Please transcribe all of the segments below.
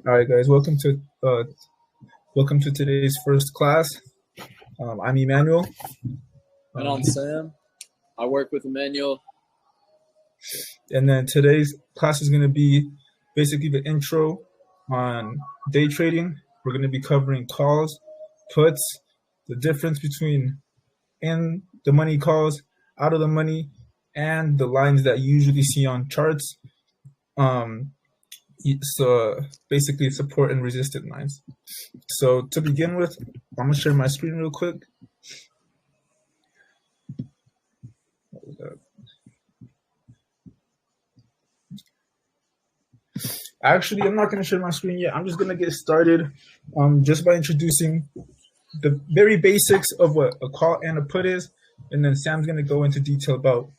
All right, guys, welcome to today's first class. I'm Emmanuel, And I'm Sam. I work with Emmanuel. and then today's class is going to be basically the intro on day trading. We're going to be covering calls, puts, the difference between in the money calls, out of the money, and the lines that you usually see on charts. Um, so basically support and resistance lines. So to begin with, I'm gonna share my screen real quick. Actually, I'm not going to share my screen yet. I'm just going to get started just by introducing the very basics of what a call and a put is. And then Sam's going to go into detail about,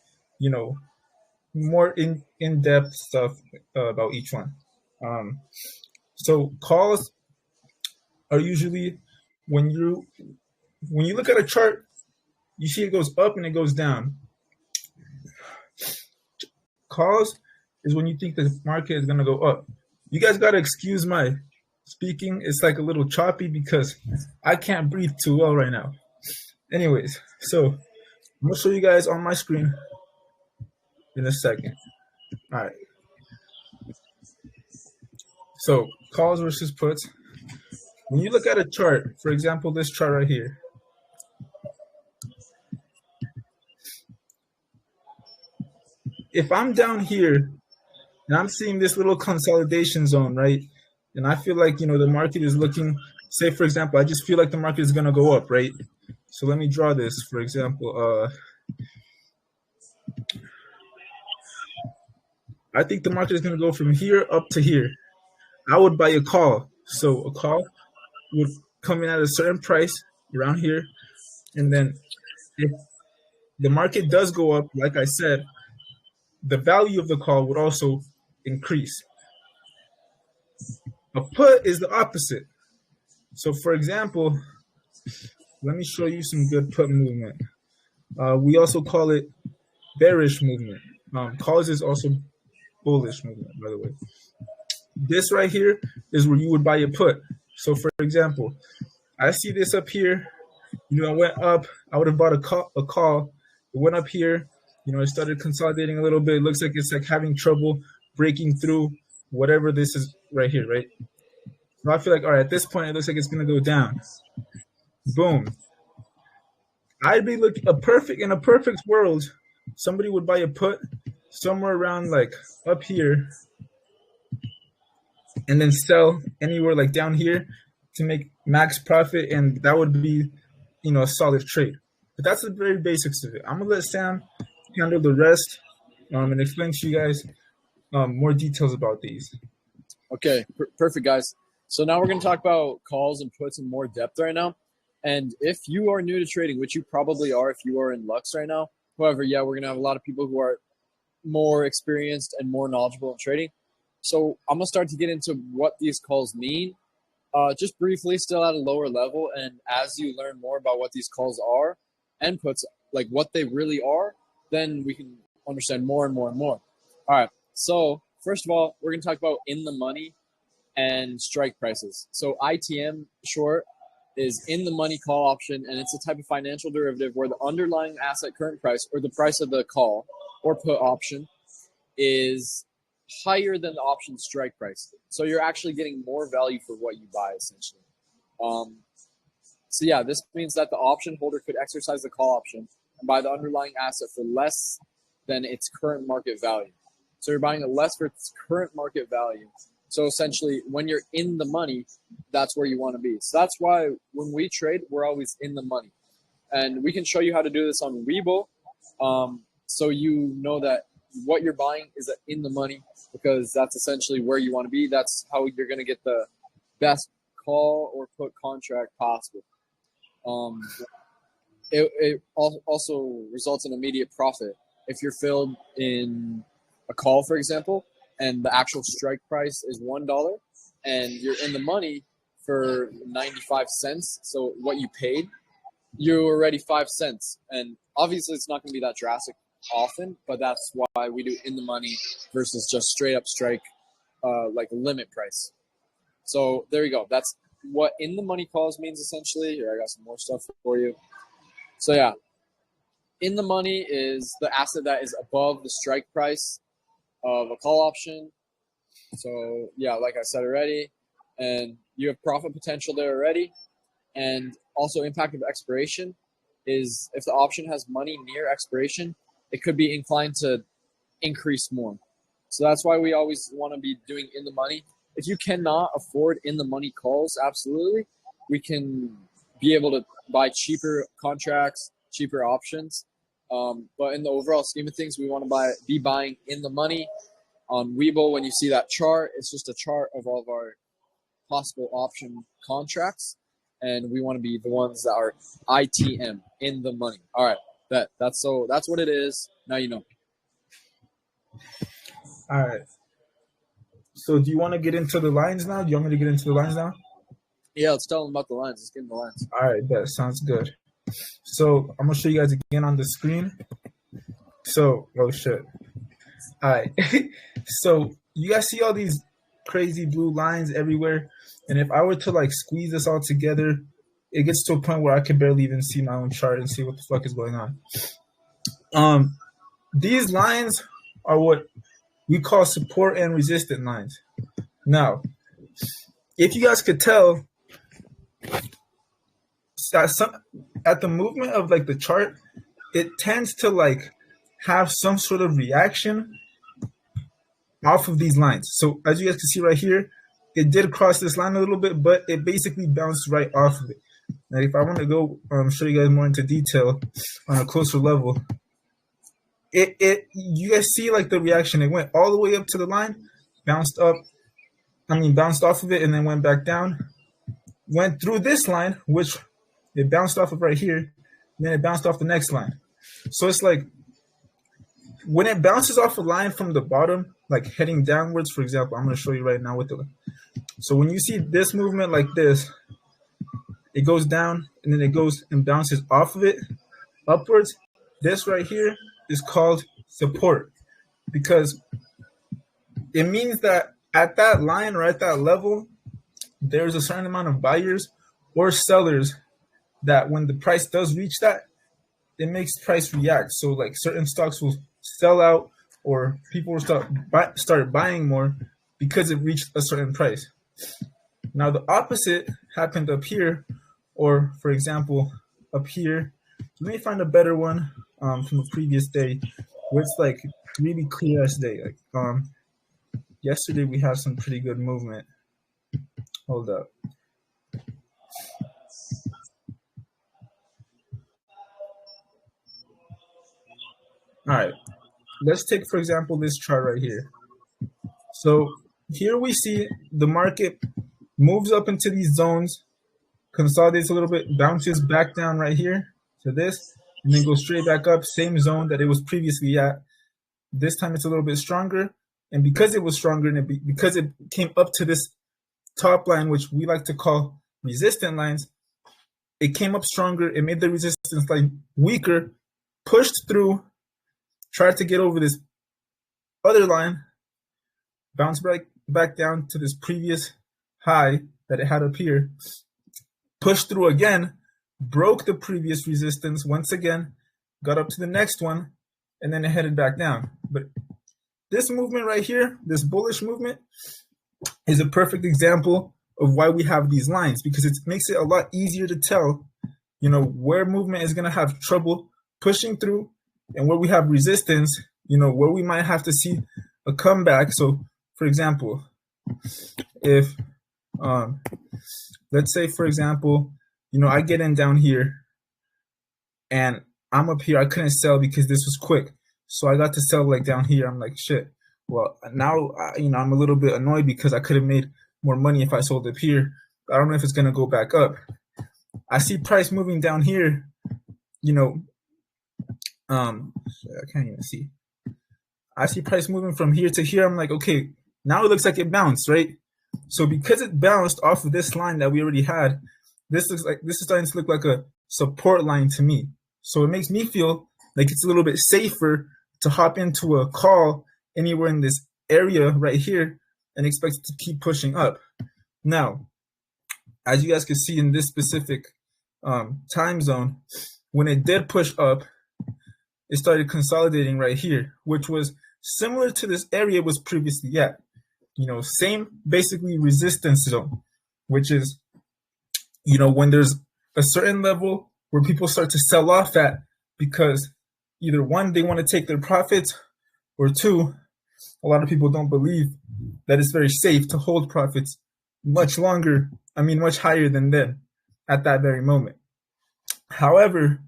more in-depth stuff about each one. So calls are usually when you look at a chart, you see it goes up and it goes down. Calls is when you think the market is going to go up. You guys got to excuse my speaking. It's like a little choppy because I can't breathe too well right now. Anyways, so I'm going to show you guys on my screen in a second. All right. So calls versus puts. When you look at a chart, for example, this chart right here, if I'm down here and I'm seeing this little consolidation zone, right? And I feel like, the market is looking, say, for example, I just feel like the market is going to go up, right? So let me draw this, for example. I think the market is going to go from here up to here. I would buy a call. So a call would come in at a certain price around here. And then if the market does go up, like I said, the value of the call would also increase. A put is the opposite. So for example, let me show you some good put movement. We also call it bearish movement. Calls is also bullish movement, by the way. This right here is where you would buy a put. So for example, I see this up here. I went up. I would have bought a call. It went up here. It started consolidating a little bit. It looks like it's like having trouble breaking through whatever this is right here, right? So I feel like, all right, at this point, it looks like it's going to go down. Boom. I'd be looking in a perfect world, somebody would buy a put somewhere around like up here and then sell anywhere like down here to make max profit, and that would be, a solid trade. But that's the very basics of it. I'm gonna let Sam handle the rest and explain to you guys more details about these. Okay, perfect, guys. So now we're going to talk about calls and puts in more depth right now. And if you are new to trading, which you probably are if you are in Lux right now, however, yeah, we're going to have a lot of people who are more experienced and more knowledgeable in trading. So I'm going to start to get into what these calls mean, just briefly, still at a lower level. And as you learn more about what these calls are and puts, like what they really are, then we can understand more and more and more. All right, so first of all, we're going to talk about in the money and strike prices. So ITM short is in the money call option, and it's a type of financial derivative where the underlying asset current price or the price of the call or put option is higher than the option strike price. So you're actually getting more value for what you buy, essentially. So yeah, this means that the option holder could exercise the call option and buy the underlying asset for less than its current market value. So you're buying it less for its current market value. So essentially, when you're in the money, that's where you want to be. So that's why when we trade, we're always in the money. And we can show you how to do this on Webull, so you know that what you're buying is in the money, because that's essentially where you want to be. That's how you're going to get the best call or put contract possible. It also results in immediate profit. If you're filled in a call, for example, and the actual strike price is $1 and you're in the money for 95 cents, so what you paid, you're already 5 cents. And obviously it's not going to be that drastic often, but that's why we do in the money versus just straight up strike, like limit price. So there you go. That's what in the money calls means essentially. Here, I got some more stuff for you. So yeah, in the money is the asset that is above the strike price of a call option. So yeah, like I said already, and you have profit potential there already. And also impact of expiration is if the option has money near expiration, it could be inclined to increase more. So that's why we always want to be doing in the money. If you cannot afford in the money calls, absolutely, we can be able to buy cheaper contracts, cheaper options. But in the overall scheme of things, we want to be buying in the money. On Webull, when you see that chart, it's just a chart of all of our possible option contracts, and we want to be the ones that are ITM, in the money. All right, that's what it is. Now you know. All right. So do you want to get into the lines now? Do you want me to get into the lines now? Yeah, let's tell them about the lines. Let's get in the lines. All right, that sounds good. So I'm gonna show you guys again on the screen. So, oh shit. All right. So you guys see all these crazy blue lines everywhere, and if I were to like squeeze this all together, it gets to a point where I can barely even see my own chart and see what the fuck is going on. These lines are what we call support and resistance lines. Now, if you guys could tell, at the movement of like the chart, it tends to like have some sort of reaction off of these lines. So as you guys can see right here, it did cross this line a little bit, but it basically bounced right off of it. Now, if I want to go show you guys more into detail on a closer level, you guys see like the reaction. It went all the way up to the line, bounced off of it, and then went back down. Went through this line, which it bounced off of right here, and then it bounced off the next line. So it's like when it bounces off a line from the bottom, like heading downwards, for example, I'm going to show you right now with the. So when you see this movement like this, it goes down and then it goes and bounces off of it upwards. This right here is called support because it means that at that line or at that level, there's a certain amount of buyers or sellers that when the price does reach that, it makes price react. So like certain stocks will sell out or people will start buying more because it reached a certain price. Now the opposite happened up here, or for example, up here. Let me find a better one from the previous day where it's like really clear as day. Like yesterday we had some pretty good movement. Hold up. All right. Let's take, for example, this chart right here. So here we see the market moves up into these zones, consolidates a little bit, bounces back down right here to this, and then goes straight back up, same zone that it was previously at. This time it's a little bit stronger. And because it was stronger and because it came up to this top line, which we like to call resistant lines, it came up stronger. It made the resistance line weaker, pushed through, tried to get over this other line, bounced back down to this previous high that it had up here, pushed through again, broke the previous resistance once again, got up to the next one, and then it headed back down. But this movement right here, this bullish movement, is a perfect example of why we have these lines, because it makes it a lot easier to tell, where movement is going to have trouble pushing through and where we have resistance, where we might have to see a comeback. So, for example, if, let's say, for example, I get in down here and I'm up here. I couldn't sell because this was quick. So I got to sell like down here. I'm like, shit. Well, now, I'm a little bit annoyed because I could have made more money if I sold up here. I don't know if it's going to go back up. I see price moving down here, I can't even see. I see price moving from here to here. I'm like, okay, now it looks like it bounced, right? So because it bounced off of this line that we already had, this is starting to look like a support line to me. So it makes me feel like it's a little bit safer to hop into a call anywhere in this area right here and expect it to keep pushing up. Now, as you guys can see in this specific time zone, when it did push up, it started consolidating right here, which was similar to this area it was previously at. Same basically resistance zone, which is, when there's a certain level where people start to sell off at because either one, they want to take their profits, or two, a lot of people don't believe that it's very safe to hold profits much higher than then at that very moment. However,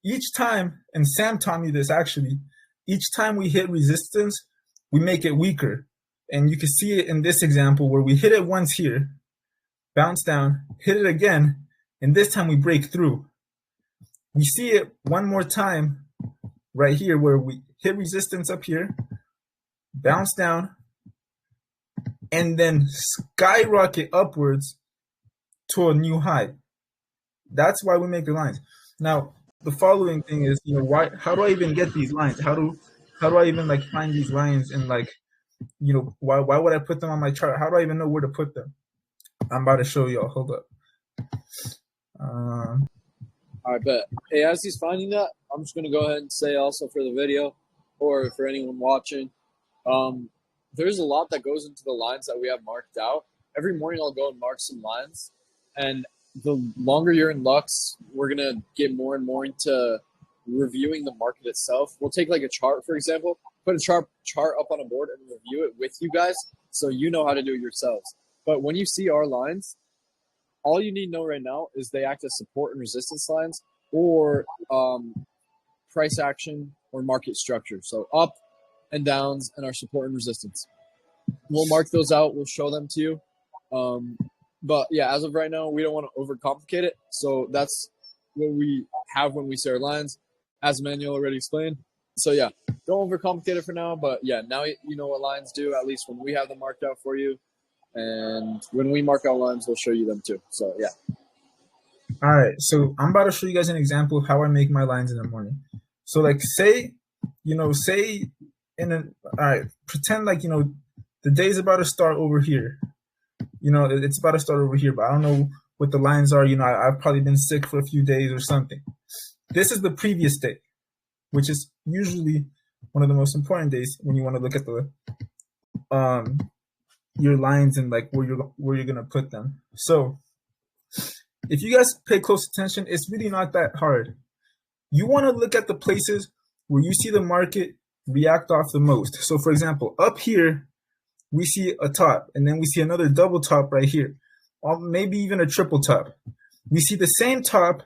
each time, and Sam taught me this actually, each time we hit resistance, we make it weaker. And you can see it in this example where we hit it once here, bounce down, hit it again, and this time we break through. We see it one more time right here where we hit resistance up here, bounce down, and then skyrocket upwards to a new high. That's why we make the lines. Now, the following thing is, how do I even get these lines? How do I even find these lines, and why would I put them on my chart? How do I even know where to put them? I'm about to show y'all. Hold up. All right, bet. Hey, as he's finding that, I'm just going to go ahead and say also for the video, or for anyone watching, there's a lot that goes into the lines that we have marked out. Every morning I'll go and mark some lines, and the longer you're in Lux, we're going to get more and more into reviewing the market itself. We'll take a chart, for example, put a chart up on a board and review it with you guys so you know how to do it yourselves. But when you see our lines, all you need to know right now is they act as support and resistance lines, or price action or market structure. So up and downs and our support and resistance. We'll mark those out. We'll show them to you. But yeah, as of right now, we don't want to overcomplicate it. So that's what we have when we say our lines, as Manuel already explained. So yeah, don't overcomplicate it for now. But yeah, now you know what lines do, at least when we have them marked out for you. And when we mark out lines, we'll show you them too. So yeah. All right. So I'm about to show you guys an example of how I make my lines in the morning. So pretend the day's about to start over here. It's about to start over here, but I don't know what the lines are. I've probably been sick for a few days or something. This is the previous day, which is usually one of the most important days when you want to look at the your lines and where you're gonna put them. So if you guys pay close attention, it's really not that hard. You want to look at the places where you see the market react off the most. So for example, up here, we see a top, and then we see another double top right here, or maybe even a triple top. We see the same top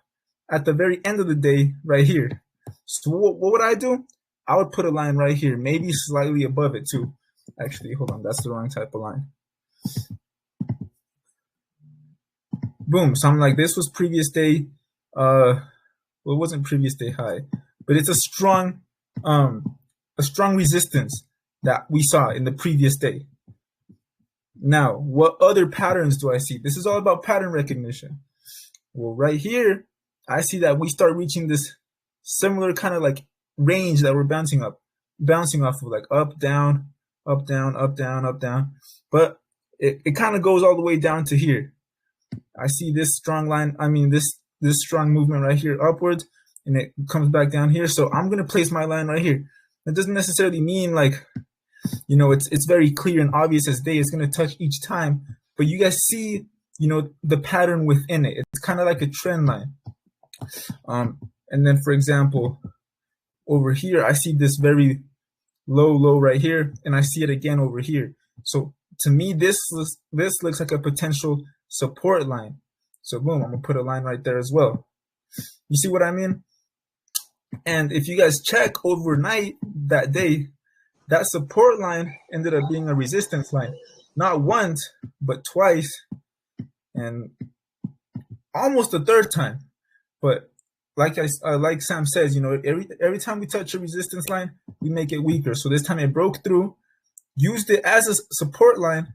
at the very end of the day right here. So what would I do? I would put a line right here, maybe slightly above it too. Actually, hold on, that's the wrong type of line. Boom. So I'm this was previous day. Well, it wasn't previous day high, but it's a strong resistance that we saw in the previous day. Now, what other patterns do I see? This is all about pattern recognition. Well, right here, I see that we start reaching this similar kind of range that we're bouncing off of, up, down, up, down, up, down, up, down. But it kind of goes all the way down to here. I see this strong line, this strong movement right here upwards, and it comes back down here. So I'm going to place my line right here. That doesn't necessarily mean it's very clear and obvious as day. It's going to touch each time, but you guys see, the pattern within it. It's kind of like a trend line. And then, for example, over here, I see this very low right here, and I see it again over here. So to me, this looks like a potential support line. So boom, I'm gonna put a line right there as well. You see what I mean? And if you guys check overnight that day, that support line ended up being a resistance line, not once, but twice, and almost a third time. But like Sam says, every time we touch a resistance line, we make it weaker. So this time it broke through, used it as a support line,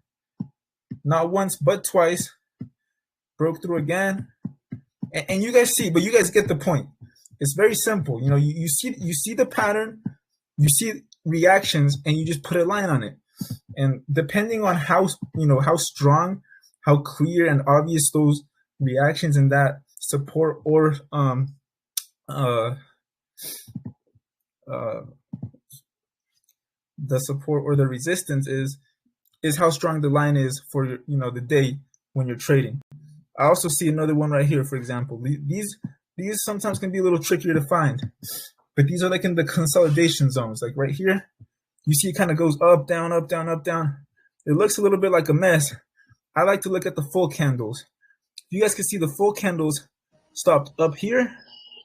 not once but twice, broke through again, and you guys see, but you guys get the point. It's very simple. You see the pattern, you see reactions, and you just put a line on it. And depending on how strong, how clear and obvious those reactions in that support or the support or the resistance is how strong the line is for your, the day when you're trading. I also see another one right here, for example. These sometimes can be a little trickier to find, but these are like in the consolidation zones. Like right here, you see it kind of goes up, down, up, down, up, down. It looks a little bit like a mess. I like to look at the full candles. You guys can see the full candles stopped up here,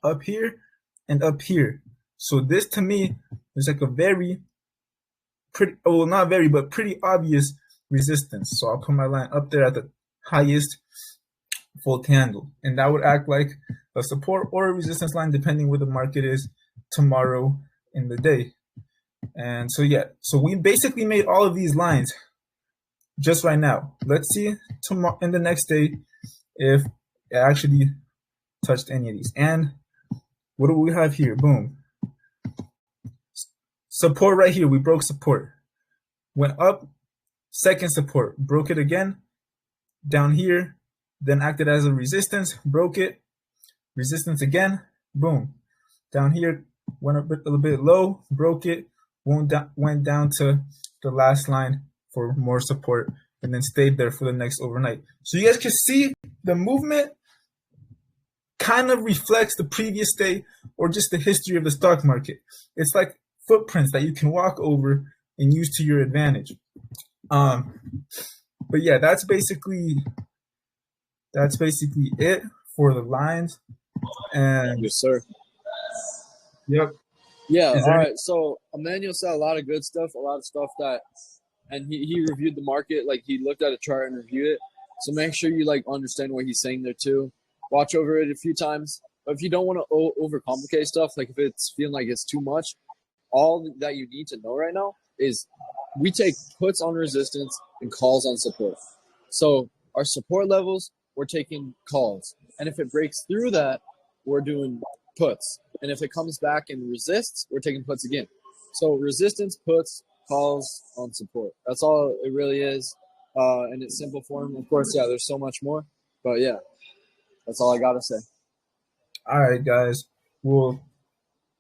and up here. So this to me is like a very pretty, well, not very, but pretty obvious resistance. So I'll put my line up there at the highest full candle, and that would act like a support or a resistance line depending where the market is tomorrow in the day. And so yeah, so we basically made all of these lines just right now. Let's see tomorrow in the next day if it actually touched any of these. And what do we have here? Boom. Support right here. We broke support. Went up, second support. Broke it again. Down here. Then acted as a resistance. Broke it. Resistance again. Boom. Down here. Went a little bit low. Broke it. Went down to the last line for more support. And then stayed there for the next overnight. So you guys can see the movement kind of reflects the previous day or just the history of the stock market. It's like footprints that you can walk over and use to your advantage. But yeah, that's basically it for the lines. And yes, sir. Yep. Yeah. All right. So Emmanuel said a lot of good stuff, a lot of stuff that, and he reviewed the market. Like he looked at a chart and reviewed it. So make sure you like understand what he's saying there too. Watch over it a few times. But if you don't want to overcomplicate stuff, like if it's feeling like it's too much, all that you need to know right now is we take puts on resistance and calls on support. So our support levels, we're taking calls. And if it breaks through that, we're doing puts. And if it comes back and resists, we're taking puts again. So resistance, puts, calls on support. That's all it really is in its simple form. Of course, yeah, there's so much more. But yeah, that's all I got to say. All right, guys. Well,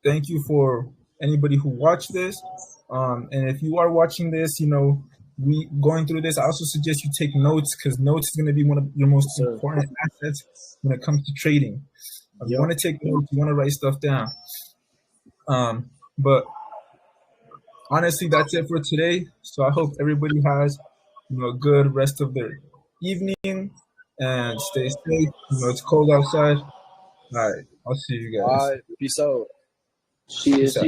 thank you for anybody who watched this. And if you are watching this, we going through this, I also suggest you take notes because notes is going to be one of your most important assets when it comes to trading. You want to take notes, you want to write stuff down. But honestly, that's it for today. So I hope everybody has a good rest of their evening and stay safe. It's cold outside. All right, I'll see you guys. All right, peace out. Peace out.